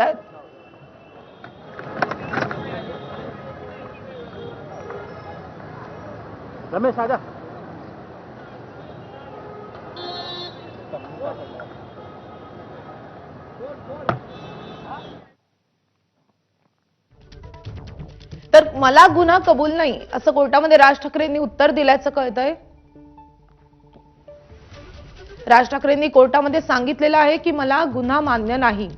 आहेत. रमेश आजा. तर मला गुन्हा कबूल नाही असं कोर्टामध्ये राज ठाकरेंनी उत्तर दिल्याचं कळतंय. राज ठाकरेंनी कोर्टामध्ये सांगितलेलं आहे की मला गुन्हा मान्य नाही.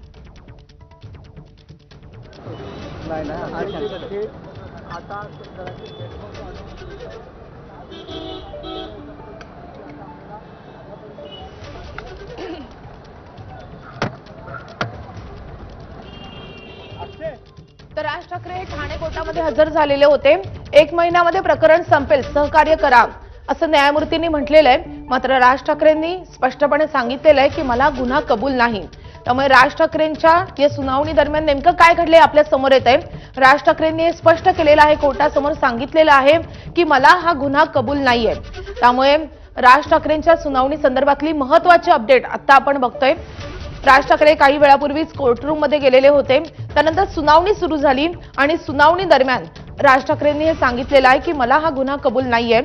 तर राज ठाकरे हे ठाणे कोर्टामध्ये हजर झालेले होते. 1 महिन्यामध्ये प्रकरण संपेल, सहकार्य करा असं न्यायमूर्तींनी म्हटलेलं आहे. मात्र राज ठाकरेंनी स्पष्टपणे सांगितलेलं आहे की मला गुन्हा कबूल नाही. त्यामुळे राज ठाकरेंच्या या सुनावणी दरम्यान नेमकं काय घडले आपल्या समोर येत आहे. राज ठाकरेंनी हे स्पष्ट केलेलं आहे, कोर्टासमोर सांगितलेलं आहे की मला हा गुन्हा कबूल नाहीये. त्यामुळे राज ठाकरेंच्या सुनावणी संदर्भातली महत्त्वाची अपडेट आता आपण बघतोय. राज ठाकरे काही वेळापूर्वीच कोर्टरूम मध्ये गेलेले होते. त्यानंतर सुनावणी सुरू झाली आणि सुनावणी दरम्यान राज ठाकरेंनी हे सांगितलेलं आहे की मला हा गुन्हा कबूल नाहीये.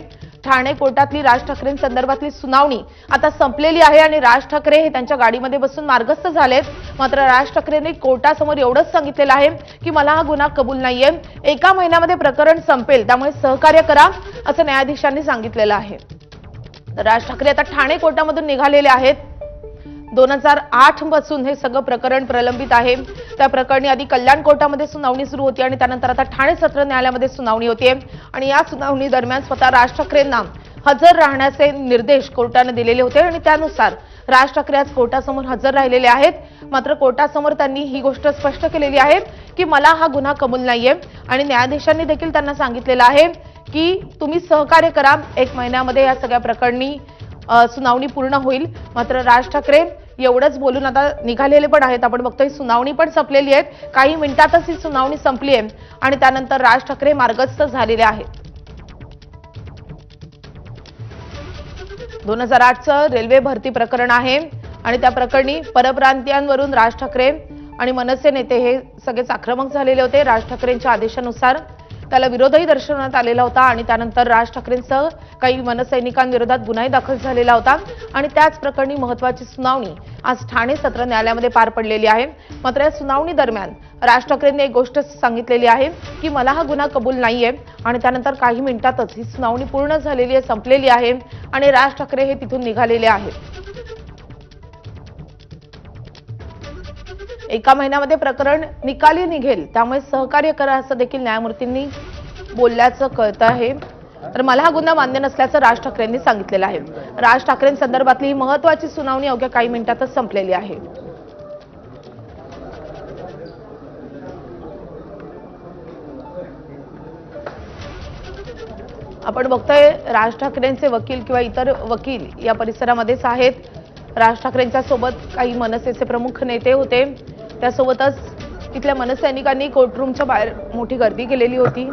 ठाणे कोर्टातली राज ठाकरेंसंदर्भातली सुनावणी आता संपलेली आहे आणि राज ठाकरे हे त्यांच्या गाडीमध्ये बसून मार्गस्थ झालेत. मात्र राज ठाकरेंनी कोर्टासमोर एवढंच सांगितलेलं आहे की मला हा गुन्हा कबूल नाहीये. 1 महिन्यामध्ये प्रकरण संपेल, त्यामुळे सहकार्य करा असं न्यायाधीशांनी सांगितलेलं आहे. राज ठाकरे आता ठाणे कोर्टामधून निघालेले आहेत. 2008 पासून हे सगळं प्रकरण प्रलंबित आहे. त्या प्रकरणी आधी कल्याण कोर्टामध्ये सुनावणी सुरू होती आणि त्यानंतर आता ठाणे सत्र न्यायालयामध्ये सुनावणी होते. आणि या सुनावणी दरम्यान स्वतः राज ठाकरेंना हजर राहण्याचे निर्देश कोर्टाने दिलेले होते आणि त्यानुसार राज ठाकरे आज कोर्टासमोर हजर राहिलेले आहेत. मात्र कोर्टासमोर त्यांनी ही गोष्ट स्पष्ट केलेली आहे की मला हा गुन्हा कबूल नाहीये आणि न्यायाधीशांनी देखील त्यांना सांगितलेलं आहे की तुम्ही सहकार्य करा. 1 महिन्यामध्ये या सगळ्या प्रकरणी सुनावणी पूर्ण होईल. मात्र राज ठाकरे एवढंच बोलून आता निघालेले पण आहेत. आपण बघतोय सुनावणी पण संपलेली आहे. काही मिनिटातच ही सुनावणी संपली आहे आणि त्यानंतर राज ठाकरे मार्गस्थ झालेले आहेत. 2008चं रेल्वे भरती प्रकरण आहे आणि त्या प्रकरणी परप्रांतीयांवरून राज ठाकरे आणि मनसे नेते हे सगळेच आक्रमक झालेले होते. राज ठाकरेंच्या आदेशानुसार त्याला विरोधही दर्शवण्यात आलेला होता आणि त्यानंतर राज ठाकरेंसह काही मनसैनिकांविरोधात गुन्हाही दाखल झालेला होता आणि त्याच प्रकरणी महत्त्वाची सुनावणी आज ठाणे सत्र न्यायालयामध्ये पार पडलेली आहे. मात्र या सुनावणी दरम्यान राज ठाकरेंनी एक गोष्ट सांगितलेली आहे की मला हा गुन्हा कबूल नाहीये आणि त्यानंतर काही मिनिटातच ही सुनावणी पूर्ण झालेली आहे, संपलेली आहे आणि राज ठाकरे हे तिथून निघालेले आहेत. 1 महिन्यामध्ये प्रकरण निकाली निघेल, त्यामुळे सहकार्य करा असं देखील न्यायमूर्तींनी बोलल्याचं कळतं आहे. तर मला हा गुन्हा मान्य नसल्याचं राज ठाकरेंनी सांगितलेलं आहे. राज ठाकरेंसंदर्भातली ही महत्त्वाची सुनावणी अवघ्या काही मिनिटातच संपलेली आहे. आपण बघतोय राज ठाकरेंचे वकील किंवा इतर वकील या परिसरामध्येच आहेत. राज ठाकरेंच्या सोबत काही मनसेचे प्रमुख नेते होते. त्यासोबतच इथल्या मनसैनिकांनी कोर्टरूमच्या बाहेर मोठी गर्दी केलेली होती.